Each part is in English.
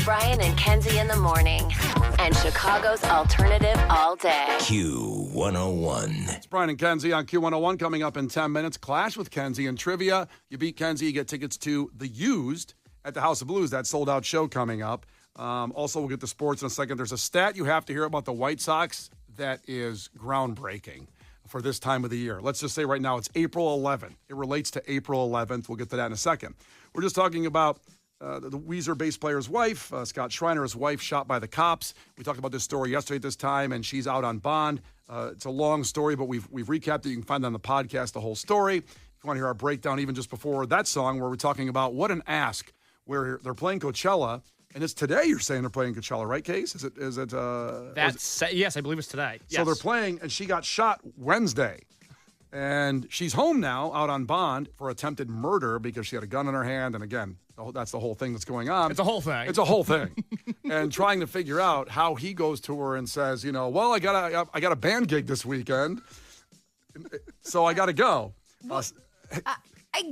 Brian and Kenzie in the morning. And Chicago's alternative all day. Q101. It's Brian and Kenzie on Q101 coming up in 10 minutes. Clash with Kenzie and trivia. You beat Kenzie, you get tickets to The Used at the House of Blues, that sold-out show coming up. Also, we'll get to sports in a second. There's a stat you have to hear about the White Sox that is groundbreaking for this time of the year. Let's just say right now it's April 11th. It relates to April 11th. We'll get to that in a second. We're just talking about the Weezer bass player's wife, Scott Schreiner's wife, shot by the cops. We talked about this story yesterday at this time, and she's out on bond. It's a long story, but we've recapped it. You can find it on the podcast, the whole story. If you want to hear our breakdown even just before that song, where we're talking about what an ask, where they're playing Coachella, and it's today you're saying they're playing Coachella, right, Case? Is it? Yes, I believe it's today. Yes. So they're playing, and she got shot Wednesday. And she's home now, out on bond for attempted murder because she had a gun in her hand. And again, that's the whole thing that's going on. It's a whole thing. It's a whole thing. And trying to figure out how he goes to her and says, well, I got a band gig this weekend, so I got to go. I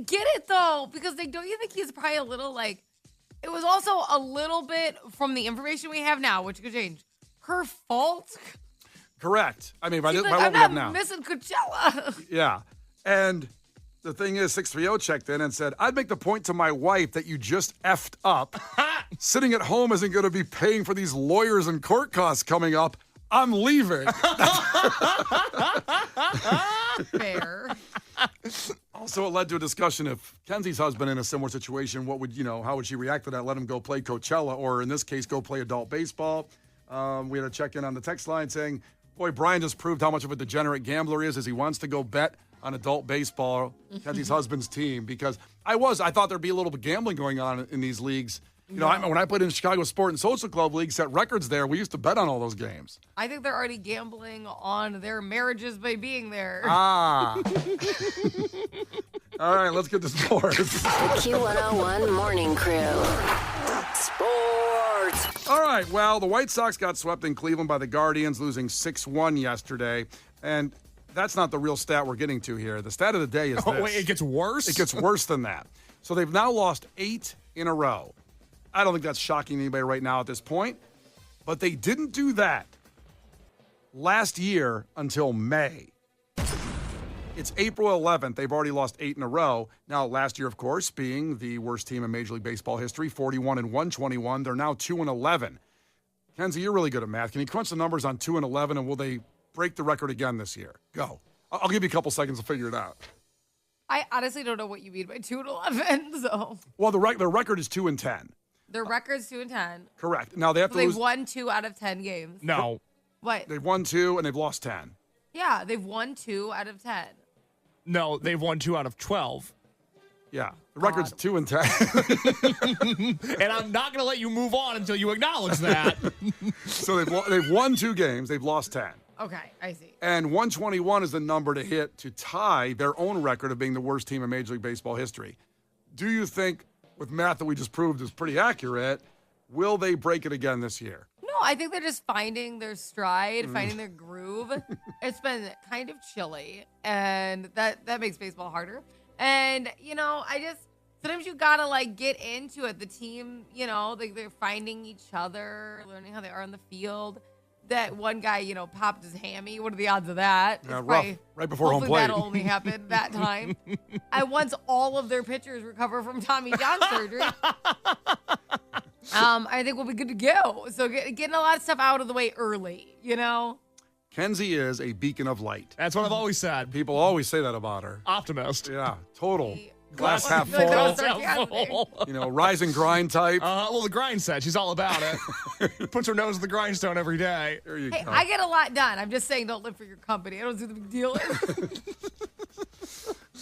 get it, though, because don't you think he's probably a little, it was also a little bit, from the information we have now, which could change, her fault? Correct. I mean, by what we I'm have not now. missing Coachella. Yeah. And the thing is, 630 checked in and said, I'd make the point to my wife that you just effed up. Sitting at home isn't going to be paying for these lawyers and court costs coming up. I'm leaving. Fair. Also, it led to a discussion if Kenzie's husband in a similar situation, how would she react to that? Let him go play Coachella, or in this case, go play adult baseball. We had a check-in on the text line saying, boy, Brian just proved how much of a degenerate gambler he is as he wants to go bet on adult baseball, Kenzie's husband's team, because I thought there'd be a little bit of gambling going on in these leagues. When I played in the Chicago Sport and Social Club League, set records there, we used to bet on all those games. I think they're already gambling on their marriages by being there. Ah. All right, let's get to sports. The Q101 Morning Crew. Sports. All right, well, the White Sox got swept in Cleveland by the Guardians, losing 6-1 yesterday. And that's not the real stat we're getting to here. The stat of the day is this. Oh, wait, it gets worse? It gets worse than that. So they've now lost 8 in a row. I don't think that's shocking to anybody right now at this point. But they didn't do that last year until May. It's April 11th. They've already lost 8 in a row. Now, last year, of course, being the worst team in Major League Baseball history, 41-121. They're now 2-11. Kenzie, you're really good at math. Can you crunch the numbers on 2-11, and will they break the record again this year? Go. I'll give you a couple seconds to figure it out. I honestly don't know what you mean by 2-11. So, well, their record is 2-10. Their record's 2-10. Correct. Now they have to lose. They've won 2 out of 10 games. No. What? They've won 2 and they've lost 10. Yeah, they've won 2 out of 10. No, they've won 2 out of 12. Yeah, the record's 2-10. And I'm not going to let you move on until you acknowledge that. So they've won 2 games. They've lost 10. Okay, I see. And 121 is the number to hit to tie their own record of being the worst team in Major League Baseball history. Do you think, with math that we just proved is pretty accurate, will they break it again this year? No, I think they're just finding their stride, finding their groove. It's been kind of chilly, and that makes baseball harder. And, sometimes you gotta, get into it. The team, they're finding each other, learning how they are on the field. That one guy, popped his hammy. What are the odds of that? Yeah, rough. Right before home plate. That'll only happen that time. Once all of their pitchers recover from Tommy John surgery, I think we'll be good to go. So getting a lot of stuff out of the way early, Kenzie is a beacon of light. That's what I've always said. People always say that about her. Optimist. Yeah, total. Glass Glass half full. Rise and grind type. Well, the grind set. She's all about it. Puts her nose in the grindstone every day. There you Hey, go. I get a lot done. I'm just saying don't live for your company. I don't see the big deal.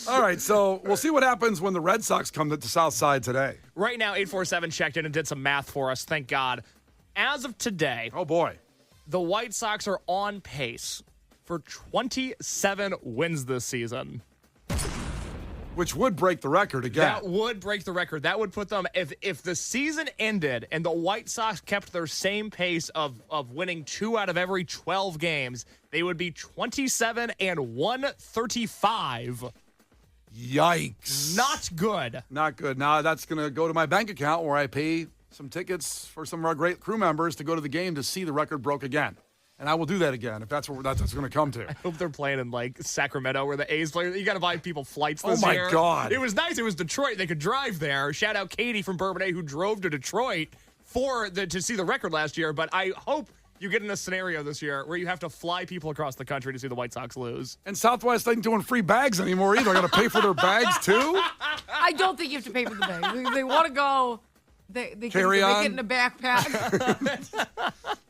All right, so we'll see what happens when the Red Sox come to the South Side today. Right now, 847 checked in and did some math for us. Thank God. As of today, Oh, boy. the White Sox are on pace for 27 wins this season. Which would break the record again. That would break the record. That would put them, if the season ended and the White Sox kept their same pace of winning 2 out of every 12 games, they would be 27-135. Yikes. Not good. Not good. Now that's going to go to my bank account where I pay some tickets for some of our great crew members to go to the game to see the record broke again. And I will do that again if that's what that's going to come to. I hope they're playing in like Sacramento where the A's play. You got to buy people flights this year. Oh, my God. It was nice. It was Detroit. They could drive there. Shout out Katie from Bourbonnais who drove to Detroit to see the record last year. But I hope you get in a scenario this year where you have to fly people across the country to see the White Sox lose. And Southwest ain't doing free bags anymore either. I got to pay for their bags too? I don't think you have to pay for the bag. They want to go. They Carry can on. make it in a backpack.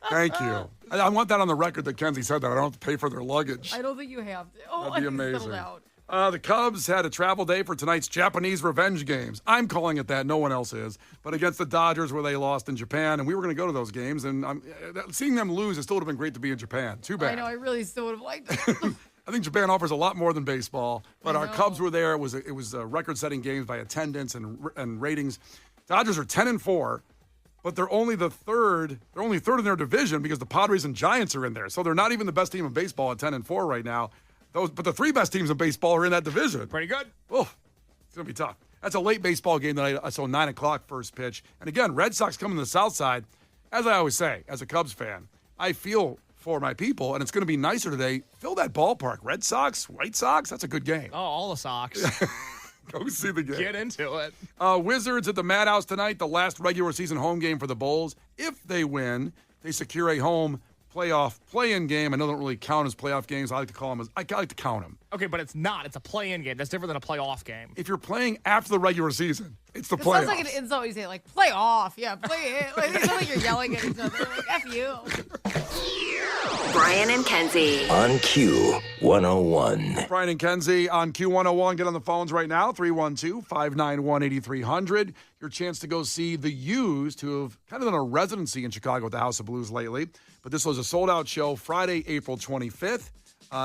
Thank you. I want that on the record that Kenzie said that. I don't have to pay for their luggage. I don't think you have to. Oh, That'd be I amazing. settled out. The Cubs had a travel day for tonight's Japanese revenge games. I'm calling it that. No one else is. But against the Dodgers where they lost in Japan. And we were going to go to those games. And seeing them lose, it still would have been great to be in Japan. Too bad. I know. I really still would have liked it. I think Japan offers a lot more than baseball. But our know. Cubs were there. It was record-setting games by attendance and ratings. Dodgers are 10-4. But they're only third in their division because the Padres and Giants are in there. So they're not even the best team in baseball at 10-4 right now. But the three best teams in baseball are in that division. Pretty good. Oh, it's going to be tough. That's a late baseball game that I saw 9 o'clock first pitch. And again, Red Sox coming to the South Side. As I always say, as a Cubs fan, I feel for my people, and it's going to be nicer today. Fill that ballpark. Red Sox, White Sox, that's a good game. Oh, all the Sox. Go see the game. Get into it. Wizards at the Madhouse tonight, the last regular season home game for the Bulls. If they win, they secure a home playoff play-in game. I know they don't really count as playoff games. I like to call them I like to count them. Okay, but it's not. It's a play-in game. That's different than a playoff game. If you're playing after the regular season, it's the It playoffs. sounds like an insult when you say, like, play off. Yeah, play it. Like, it's not like you're yelling at each other. Like, F you. Brian and Kenzie. On Q101. Brian and Kenzie on Q101. Get on the phones right now, 312-591-8300. Your chance to go see The Used, who have kind of done a residency in Chicago at the House of Blues lately. But this was a sold-out show Friday, April 25th.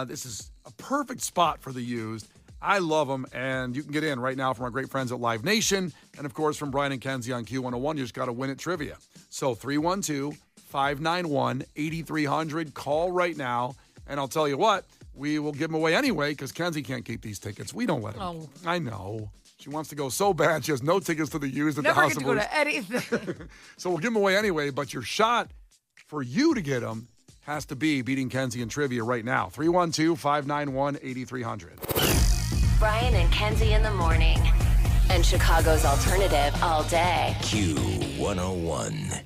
This is a perfect spot for The Used. I love them, and you can get in right now from our great friends at Live Nation. And, of course, from Brian and Kenzie on Q101. You just got to win at trivia. So 312-591-8300. Call right now, and I'll tell you what, we will give them away anyway because Kenzie can't keep these tickets. We don't let her. Oh. I know. She wants to go so bad. She has no tickets to The Used at Never the House get of to go Blues. to anything. So we'll give them away anyway, but your shot for you to get them has to be beating Kenzie in trivia right now. 312-591-8300. Brian and Kenzie in the morning. And Chicago's alternative all day. Q101.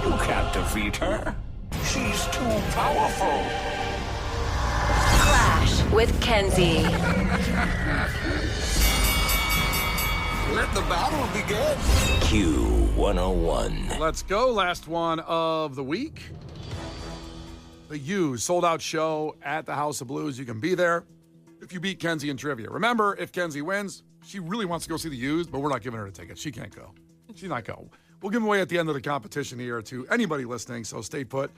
You can't defeat her. She's too powerful. Clash with Kenzie. Let the battle begin. Q101. Let's go. Last one of the week. The Used sold-out show at the House of Blues. You can be there if you beat Kenzie in trivia. Remember, if Kenzie wins, she really wants to go see The Used, but we're not giving her a ticket. She can't go. She's not go. We'll give them away at the end of the competition here to anybody listening, so stay put.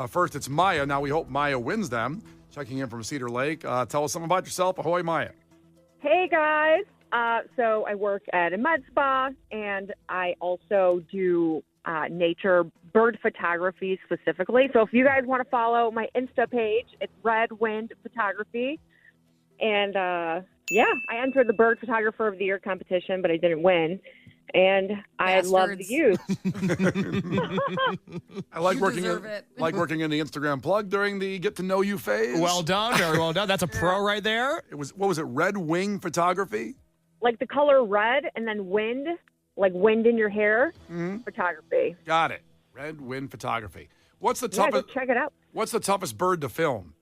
First, it's Maya. Now, we hope Maya wins them. Checking in from Cedar Lake. Tell us something about yourself. Ahoy, Maya. Hey, guys. So I work at a med spa, and I also do nature bird photography specifically. So if you guys want to follow my Insta page, it's Red Wind Photography. And, yeah, I entered the Bird Photographer of the Year competition, but I didn't win. And I love the youth. I like You working deserve it. like working in the Instagram plug during the get to know you phase. Well done. Very well done. That's a pro right there. It was, what was it, Red Wing Photography? Like the color red and then wind, like wind in your hair, photography. Got it. Red Wind Photography. What's the Yeah, toughest? go check it out. What's the toughest bird to film?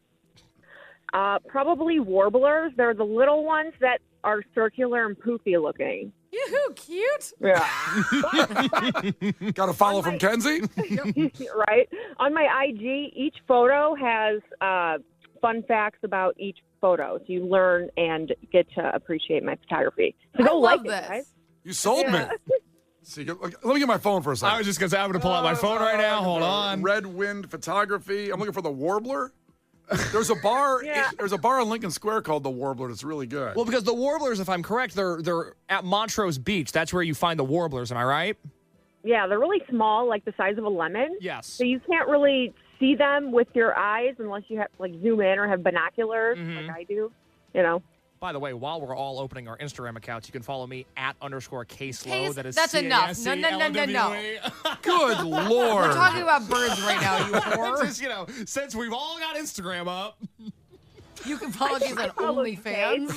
Probably warblers. They're the little ones that are circular and poofy looking. Yoo-hoo, cute. Yeah. Got a follow from Kenzie? Right. On my IG, each photo has fun facts about each photo. So you learn and get to appreciate my photography. So I go love like this. it, guys. You sold me. See, let me get my phone for a second. I was just going to say, I'm going to pull out my phone right now. Hold on. Red Wind Photography. I'm looking for the Warbler. There's a bar. Yeah. There's a bar in Lincoln Square called the Warbler. It's really good. Well, because the warblers, if I'm correct, they're at Montrose Beach. That's where you find the warblers. Am I right? Yeah, they're really small, like the size of a lemon. Yes. So you can't really see them with your eyes unless you have like zoom in or have binoculars like I do. You know. By the way, while we're all opening our Instagram accounts, you can follow me @_Kslow. That is That's enough. No. CASELOWE. Good Lord. We're talking about birds right now, you whore. Just, since we've all got Instagram up. You can follow these on OnlyFans.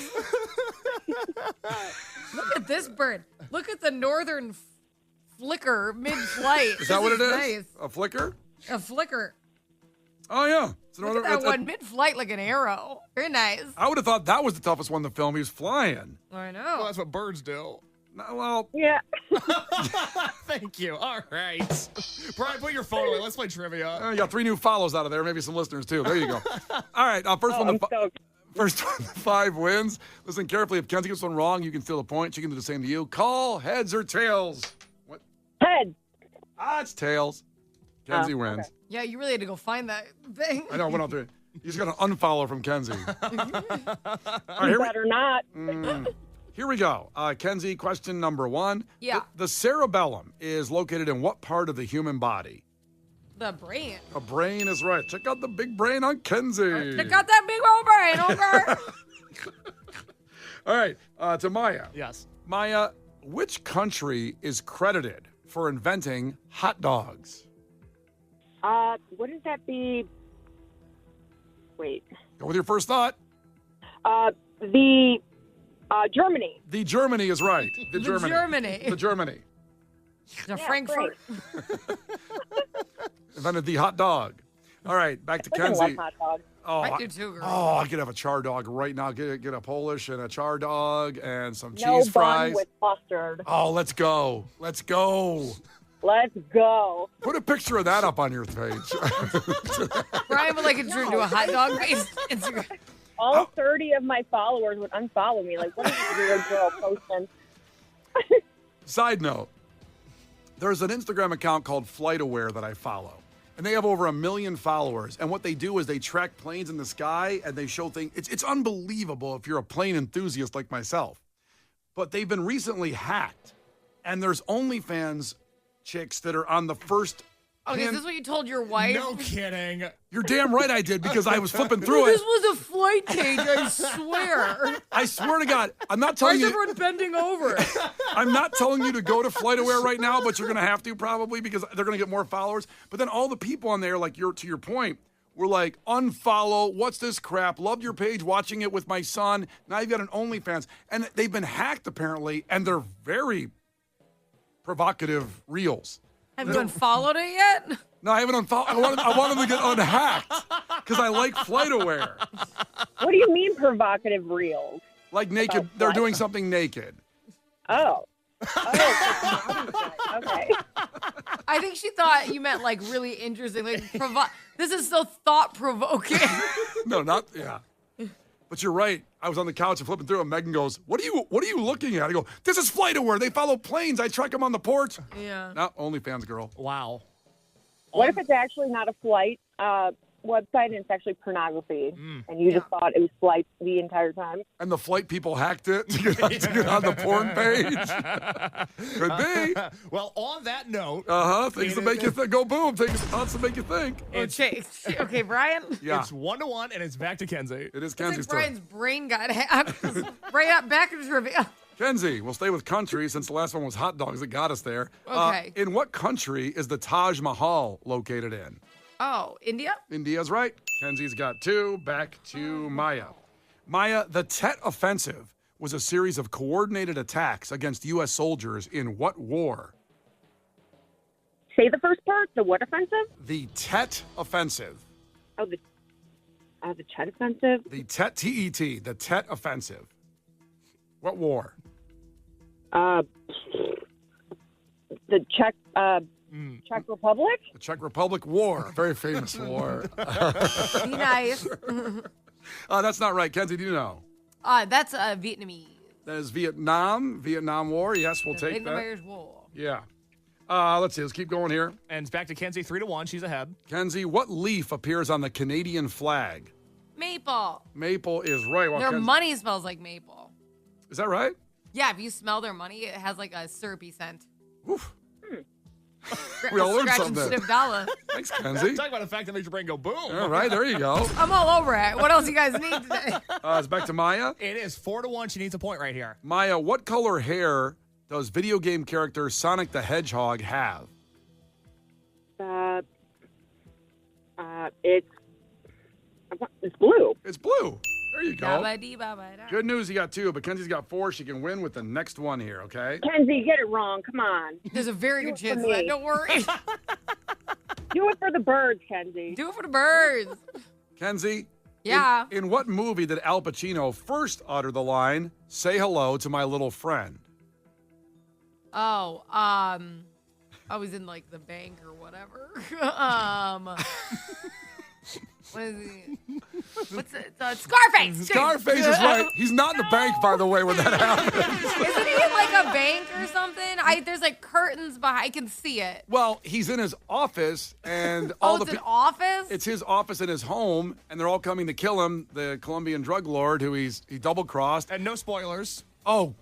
Look at this bird. Look at the northern flicker mid-flight. Is that what it is? Nice. A flicker? A flicker. Oh, yeah. It's Look at that one mid-flight like an arrow. Very nice. I would have thought that was the toughest one to film. He was flying. I know. Well, that's what birds do. Well, Yeah. Thank you. All right. Brian, put your phone away. Let's play trivia. you got 3 new follows out of there. Maybe some listeners, too. There you go. All right. First one. First one to 5 wins. Listen carefully. If Kenzie gets one wrong, you can steal a point. She can do the same to you. Call heads or tails. What? Head. It's tails. Kenzie wins. Okay. Yeah, you really had to go find that thing. I know. What I'll do. You just got an unfollow from Kenzie. All right, You better not. Here we go. Kenzie, question number 1. Yeah. The cerebellum is located in what part of the human body? The brain. A brain is right. Check out the big brain on Kenzie. Check out that big old brain, okay? All right, to Maya. Yes. Maya, which country is credited for inventing hot dogs? What does that be? Wait. Go with your first thought. Germany. The Germany is right. The Germany. Germany. The Germany. The Frankfurt. Invented the hot dog. All right, back to I Kenzie. love hot dogs. Oh, I do too, girl. Oh, I could have a char dog right now. Get a Polish and a char dog and some No cheese bun fries. with mustard. Oh, let's go. Let's go. Let's go. Put a picture of that up on your page. Brian would like it turned into a hot dog based Instagram. All 30 of my followers would unfollow me. Like, what is this weird girl posting? Side note, there's an Instagram account called FlightAware that I follow. And they have over 1 million followers. And what they do is they track planes in the sky and they show things. It's unbelievable if you're a plane enthusiast like myself. But they've been recently hacked. And there's OnlyFans chicks that are on the first. Okay, is this what you told your wife? No kidding. You're damn right I did because I was flipping through This it. was a flight cage, I swear. I swear to God, I'm not Why telling is you. everyone bending over? I'm not telling you to go to FlightAware right now, but you're going to have to probably because they're going to get more followers. But then all the people on there, like to your point, were like, unfollow, what's this crap? Loved your page, watching it with my son. Now you've got an OnlyFans. And they've been hacked apparently, and they're very provocative reels. Have you unfollowed it yet? No, I haven't unfollowed. I want them to get unhacked because I like FlightAware. What do you mean provocative reels? Like naked, About they're what? doing something naked. Oh. Okay. I think she thought you meant like really interesting. Like, this is so thought provoking. No, not yeah. But you're right. I was on the couch and flipping through, and Megan goes, "What are you looking at?" I go, "This is FlightAware. They follow planes. I track them on the porch." Yeah. Not OnlyFans girl. Wow. What if it's actually not a flight website and it's actually pornography, and you just thought it was flights the entire time? And the flight people hacked it to get on the porn page. Could be. Well, on that note, Things to make you think. Go boom. Thoughts to make you think. Okay, Brian. Yeah. it's 1-1, and it's back to Kenzie. It is It's Kenzie's like turn. Brian's brain got hacked. Right back to trivia. Kenzie, we'll stay with country since the last one was hot dogs that got us there. Okay. In what country is the Taj Mahal located in? Oh, India? India's right. Kenzie's got 2. Back to Maya. Maya, the Tet Offensive was a series of coordinated attacks against U.S. soldiers in what war? Say the first part. The what offensive? The Tet Offensive. Oh, the Chet offensive. The Tet, T-E-T, the Tet Offensive. What war? The Czech Republic. The Czech Republic War. Very famous war. Be nice. That's not right. Kenzie, do you know? That's Vietnamese. That is Vietnam War. Yes, we'll take that. Vietnamese War. Yeah. Let's see. Let's keep going here. And it's back to Kenzie, 3-1. She's ahead. Kenzie, what leaf appears on the Canadian flag? Maple. Maple is right. Well, Their Kenzie- money smells like maple. Is that right? Yeah, if you smell their money, it has like a syrupy scent. Oof. We all learned Scratch something. and sniff dollar. Thanks, Kenzie. Talk about a fact that makes your brain go boom. All right, there you go. I'm all over it. What else you guys need today? It's back to Maya. It is 4-1. She needs a point right here. Maya, what color hair does video game character Sonic the Hedgehog have? It's blue. It's blue. There you go. Ba-ba-dee-ba-ba-da. Good news, you got 2, but Kenzie's got 4. She can win with the next one here, okay? Kenzie, get it wrong. Come on. There's a very good Do it for chance of that. me. Don't worry. Do it for the birds, Kenzie. Do it for the birds. Kenzie? Yeah. In what movie did Al Pacino first utter the line, "Say hello to my little friend"? Oh, I was in like the bank or whatever. What is he? What's it? Scarface. Scarface is right. He's not in the bank, by the way, when that happened. Isn't he in like a bank or something? There's like curtains behind. I can see it. Well, he's in his office, and It's an office. It's his office in his home, and they're all coming to kill him. The Colombian drug lord, who he double crossed. And no spoilers. Oh,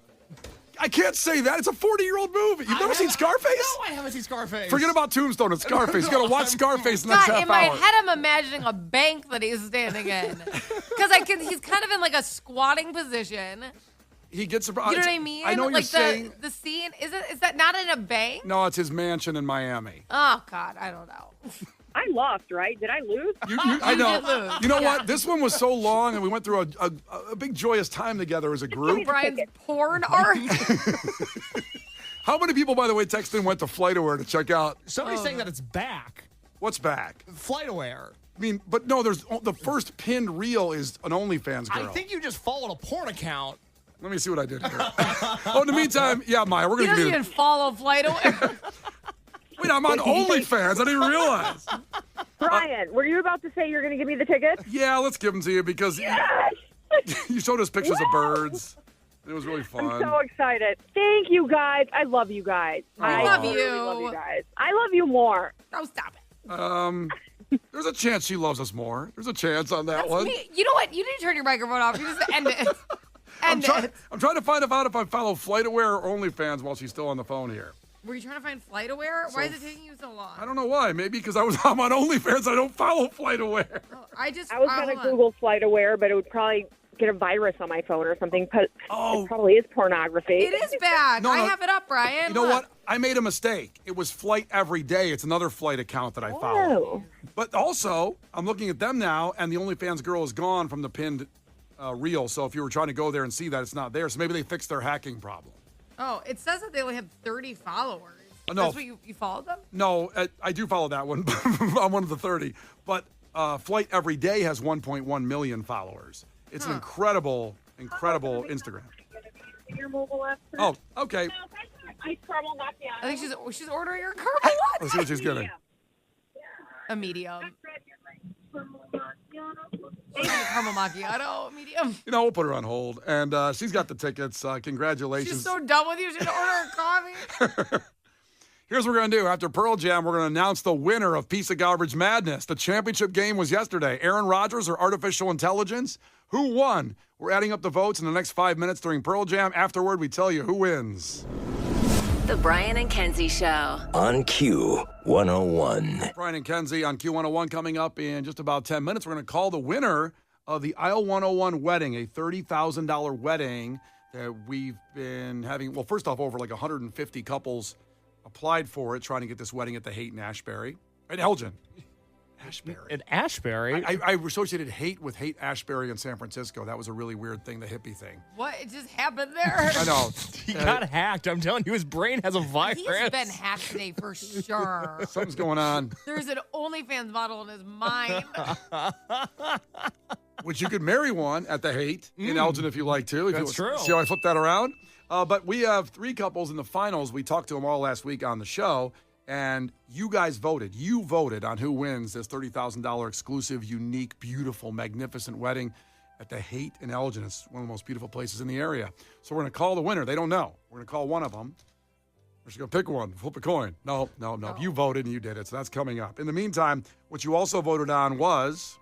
I can't say that. It's a 40-year-old movie. You've never seen Scarface? No, I haven't seen Scarface. Forget about Tombstone and Scarface. You got to watch Scarface in the next God, half in my hour. head, I'm imagining a bank that he's standing in. Because he's kind of in like a squatting position. He gets surprised. You know what I mean? I know what like you're saying. the scene is that not in a bank? No, it's his mansion in Miami. Oh God, I don't know. I lost, right? Did I lose? I know. did lose. You know what? This one was so long, and we went through a big joyous time together as a group. Brian's porn art. How many people, by the way, texted and went to FlightAware to check out? Somebody's saying that it's back. What's back? FlightAware. I mean, but no, there's the first pinned reel is an OnlyFans girl. I think you just followed a porn account. Let me see what I did here. Oh, in the meantime, yeah, Maya, we're He going to doesn't give even follow FlightAware. Wait, I'm on OnlyFans. I didn't even realize. Brian, were you about to say you're going to give me the tickets? Yeah, let's give them to you because you showed us pictures of birds. It was really fun. I'm so excited. Thank you, guys. I love you guys. I love really you. love you guys. I love you more. Oh, stop it. There's a chance she loves us more. There's a chance on that one. You know what? You need to turn your microphone off. You just end it. I'm End it. trying to find out if I follow FlightAware or OnlyFans while she's still on the phone here. Were you trying to find FlightAware? Why is it taking you so long? I don't know why. Maybe because I'm on OnlyFans. I don't follow FlightAware. Oh, I was going to Google FlightAware, but it would probably get a virus on my phone or something. But Oh. it probably is pornography. It is bad. No, I no. have it up, Brian. You know Look. what? I made a mistake. It was Flight Every Day. It's another flight account that I follow. Oh. But also, I'm looking at them now, and the OnlyFans girl is gone from the pinned reel. So if you were trying to go there and see that, it's not there. So maybe they fixed their hacking problem. Oh, it says that they only have 30 followers. No. That's what you followed them? No, I do follow that one. I'm one of the 30. But Flight Every Day has 1.1 million followers. It's an incredible Instagram. Your mobile app. Oh, okay. Ice caramel macchiato. I think she's ordering your caramel Let's see what she's getting. a medium. Caramel macchiato, medium. You know, we'll put her on hold. And she's got the tickets. Congratulations. She's so done with you. She's gonna order a coffee. Here's what we're going to do. After Pearl Jam, we're going to announce the winner of Piece of Garbage Madness. The championship game was yesterday. Aaron Rodgers or artificial intelligence? Who won? We're adding up the votes in the next 5 minutes during Pearl Jam. Afterward, we tell you who wins. The Brian and Kenzie Show. On Q101. Brian and Kenzie on Q101 coming up in just about 10 minutes. We're going to call the winner of the Aisle 101 wedding, a $30,000 wedding that we've been having. Well, first off, over like 150 couples applied for it, trying to get this wedding at the Haight in Ashbury. Right, Elgin. Ashbury. In Ashbury? I associated Haight with Haight Ashbury in San Francisco. That was a really weird thing, the hippie thing. What? It just happened there? I know. He got hacked. I'm telling you, his brain has a virus. He's been hacked today for sure. Something's going on. There's an OnlyFans model in his mind. Which you could marry one at the Haight in Elgin if you like to. If That's true. See how I flipped that around? But we have 3 couples in the finals. We talked to them all last week on the show, and you guys voted. You voted on who wins this $30,000 exclusive, unique, beautiful, magnificent wedding at the Haight in Elgin. It's one of the most beautiful places in the area. So we're going to call the winner. They don't know. We're going to call one of them. We're just going to pick one, flip a coin. No. You voted and you did it, so that's coming up. In the meantime, what you also voted on was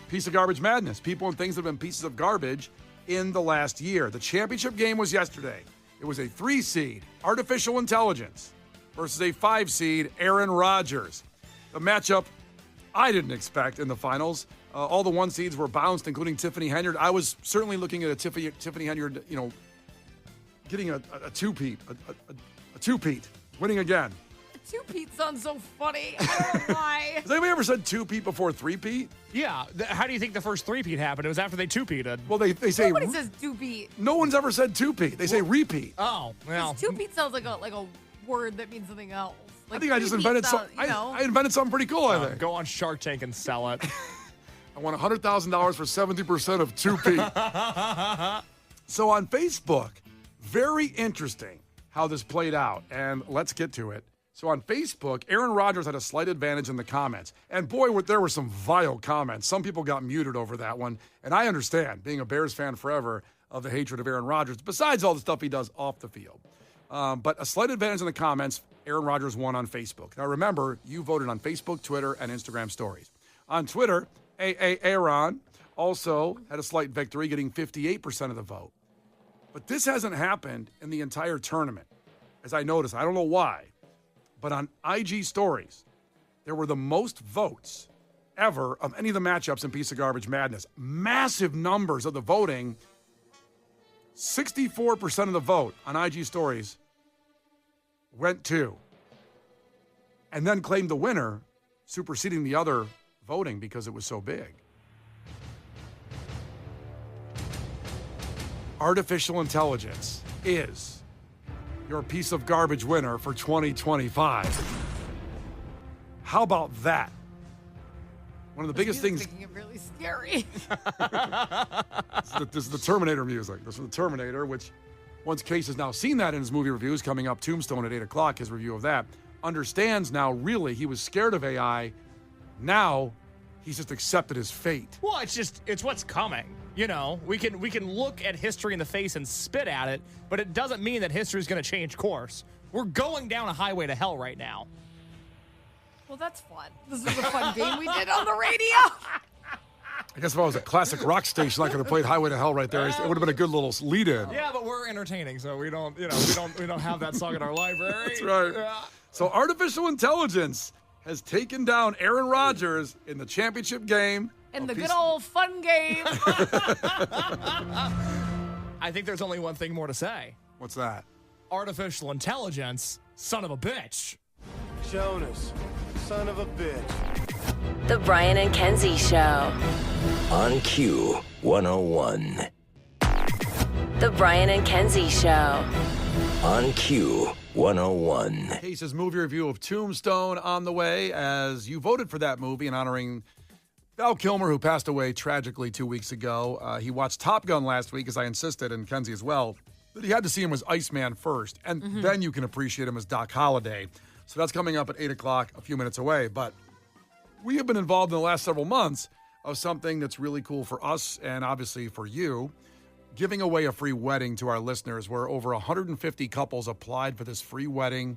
Piece of Garbage Madness. People and things that have been pieces of garbage in the last year. The championship game was yesterday. It was a 3 seed, Artificial Intelligence, versus a 5 seed, Aaron Rodgers. The matchup I didn't expect in the finals. All the 1 seeds were bounced, including Tiffany Henyard. I was certainly looking at a Tiffany Henyard, getting a two-peat, a two-peat, winning again. Two-peat sounds so funny. I don't know why. Has anybody ever said two-peat before three-peat? Yeah. How do you think the first three-peat happened? It was after they two-peated. Well, they say... Nobody says two-peat. No one's ever said two-peat. They say repeat. Oh, well. Two-peat sounds like a word that means something else. I think I just invented something. I invented something pretty cool, I think. Go on Shark Tank and sell it. I want $100,000 for 70% of two-peat. So on Facebook, very interesting how this played out, and let's get to it. So on Facebook, Aaron Rodgers had a slight advantage in the comments. And boy, there were some vile comments. Some people got muted over that one. And I understand, being a Bears fan forever, of the hatred of Aaron Rodgers, besides all the stuff he does off the field. But a slight advantage in the comments, Aaron Rodgers won on Facebook. Now remember, you voted on Facebook, Twitter, and Instagram stories. On Twitter, Aaron also had a slight victory, getting 58% of the vote. But this hasn't happened in the entire tournament, as I noticed. I don't know why. But on IG stories, there were the most votes ever of any of the matchups in Piece of Garbage Madness. Massive numbers of the voting. 64% of the vote on IG stories went to, and then claimed the winner, superseding the other voting because it was so big. Artificial intelligence is your piece of garbage winner for 2025. How about that? One of the biggest things. Making it really scary. This is the Terminator music. This is the Terminator, which once Case has now seen that in his movie reviews coming up, Tombstone at 8 o'clock, his review of that, understands now really he was scared of AI. Now he's just accepted his fate. Well, it's what's coming. You know, we can look at history in the face and spit at it, but it doesn't mean that history is going to change course. We're going down a highway to hell right now. Well, that's fun. This was a fun game we did on the radio. I guess if I was a classic rock station, I could have played Highway to Hell right there. It would have been a good little lead-in. Yeah, but we're entertaining, so we don't have that song in our library. That's right. Yeah. So artificial intelligence has taken down Aaron Rodgers in the championship game. In the good old fun game. I think there's only one thing more to say. What's that? Artificial intelligence, son of a bitch. Jonas, son of a bitch. The Brian and Kenzie Show. On Q101. The Brian and Kenzie Show. On Q101. Case's movie review of Tombstone on the way, as you voted for that movie in honoring Val Kilmer, who passed away tragically 2 weeks ago. He watched Top Gun last week, as I insisted, and Kenzie as well. But he had to see him as Iceman first, and then you can appreciate him as Doc Holliday. So that's coming up at 8 o'clock, a few minutes away. But we have been involved in the last several months of something that's really cool for us and obviously for you, giving away a free wedding to our listeners, where over 150 couples applied for this free wedding.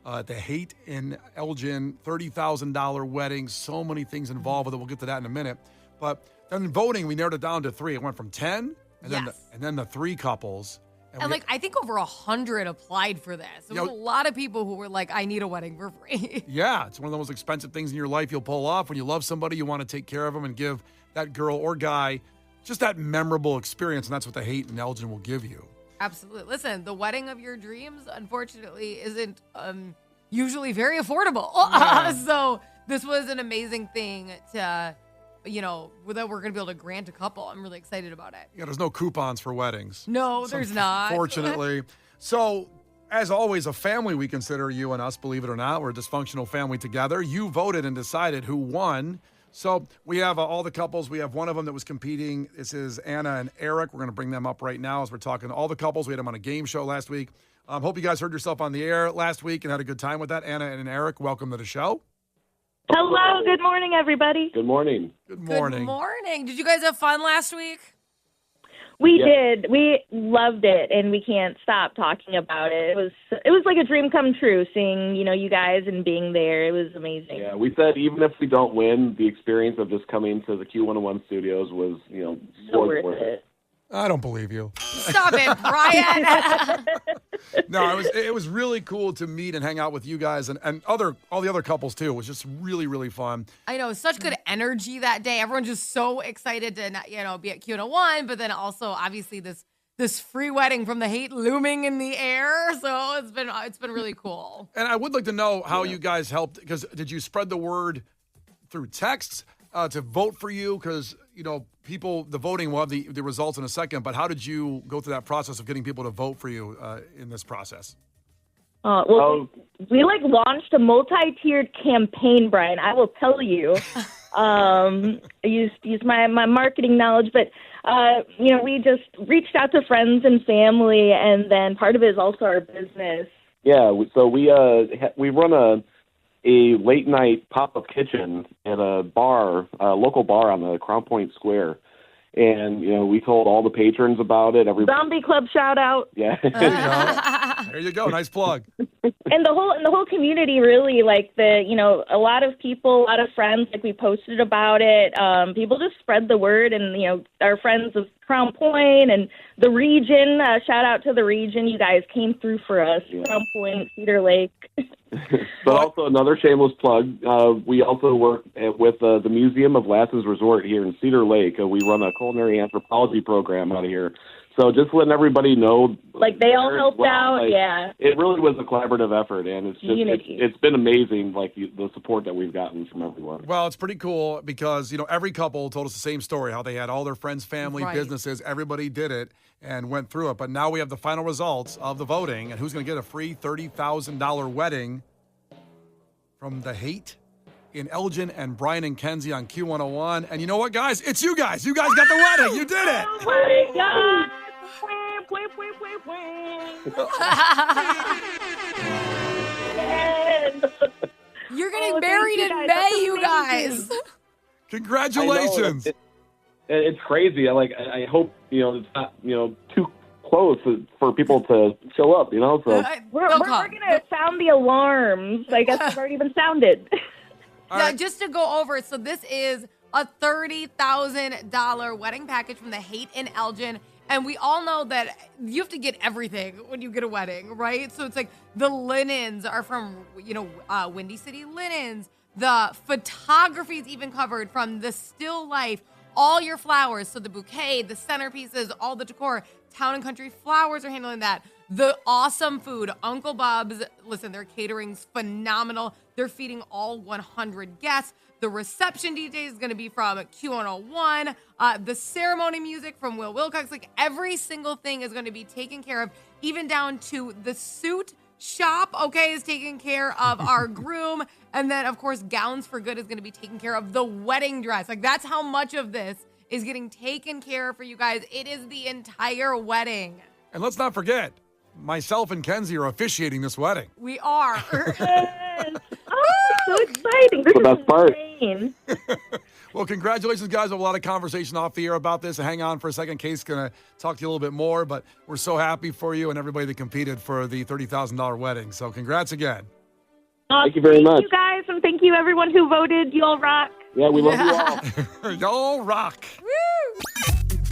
The Haight in Elgin, $30,000 wedding, so many things involved with it. We'll get to that in a minute. But then in voting, we narrowed it down to 3. It went from 10, and then the 3 couples. And I think over 100 applied for this. There was a lot of people who were like, I need a wedding for free. Yeah, it's one of the most expensive things in your life you'll pull off. When you love somebody, you want to take care of them and give that girl or guy just that memorable experience, and that's what the Haight in Elgin will give you. Absolutely. Listen, the wedding of your dreams, unfortunately, isn't usually very affordable. Yeah. So this was an amazing thing to, that we're going to be able to grant a couple. I'm really excited about it. Yeah, there's no coupons for weddings. No, there's not. Fortunately. So, as always, a family we consider you and us, believe it or not. We're a dysfunctional family together. You voted and decided who won. So we have all the couples. We have one of them that was competing. This is Anna and Eric. We're going to bring them up right now as we're talking to all the couples. We had them on a game show last week. Hope you guys heard yourself on the air last week and had a good time with that. Anna and Eric, welcome to the show. Hello. Good morning, everybody. Good morning. Good morning. Good morning. Did you guys have fun last week? We did. We loved it, and we can't stop talking about it. It was like a dream come true, seeing you guys and being there. It was amazing. Yeah, we said even if we don't win, the experience of just coming to the Q101 studios was so worth it. I don't believe you. Stop it, Brian. No, it was really cool to meet and hang out with you guys and all the other couples too. It was just really, really fun. I know, such good energy that day. Everyone's just so excited to be at Q101, but then also obviously this free wedding from the hate looming in the air. So it's been really cool. And I would like to know how you guys helped, because did you spread the word through texts to vote for you? Because, people, the voting, we'll have the results in a second, but how did you go through that process of getting people to vote for you in this process? We launched a multi-tiered campaign, Brian. I will tell you. I used my marketing knowledge, but we just reached out to friends and family, and then part of it is also our business. Yeah, so we run a late night pop-up kitchen at a local bar on the Crown Point Square. And, we told all the patrons about it. Zombie Club shout out. Yeah. There you go. Nice plug. And the whole community really, a lot of people, a lot of friends, we posted about it. People just spread the word, and, our friends of Crown Point and the region, shout out to the region. You guys came through for us. Yeah. Crown Point, Cedar Lake. But also another shameless plug, we also work with the Museum of Lasses Resort here in Cedar Lake. We run a culinary anthropology program out of here. So just letting everybody know. They all helped out, yeah. It really was a collaborative effort, and it's been amazing, the support that we've gotten from everyone. Well, it's pretty cool because, every couple told us the same story, how they had all their friends, family, businesses, everybody did it and went through it. But now we have the final results of the voting, and who's going to get a free $30,000 wedding from the hate in Elgin and Brian and Kenzie on Q101. And you know what, guys? It's you guys. You guys got the wedding. You did it. Oh, my God. You're getting married in May, you guys. Congratulations. It's crazy. I hope, it's not, too close for people to show up, so. We're going to sound the alarms. I guess it's already been sounded. Yeah, just to go over it. So this is a $30,000 wedding package from the Hate in Elgin. And we all know that you have to get everything when you get a wedding, right? So it's the linens are from, Windy City Linens. The photography is even covered from the still life, all your flowers. So the bouquet, the centerpieces, all the decor, Town and Country Flowers are handling that. The awesome food, Uncle Bub's, listen, their catering's phenomenal. They're feeding all 100 guests. The reception DJ is going to be from Q101. The ceremony music from Will Wilcox. Every single thing is going to be taken care of, even down to the suit shop, is taking care of our groom. And then, of course, Gowns for Good is going to be taking care of the wedding dress. That's how much of this is getting taken care of for you guys. It is the entire wedding. And let's not forget, myself and Kenzie are officiating this wedding. We are. Yes. Oh, so exciting. This the best part. Well, congratulations, guys. We have a lot of conversation off the air about this. Hang on for a second. Kate's going to talk to you a little bit more, but we're so happy for you and everybody that competed for the $30,000 wedding. So congrats again. Thank you very much. Thank you, guys, and thank you, everyone who voted. You all rock. Yeah, we love you all. Y'all rock. Woo!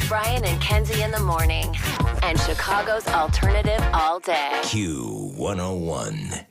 Brian and Kenzie in the morning. And Chicago's alternative all day. Q101.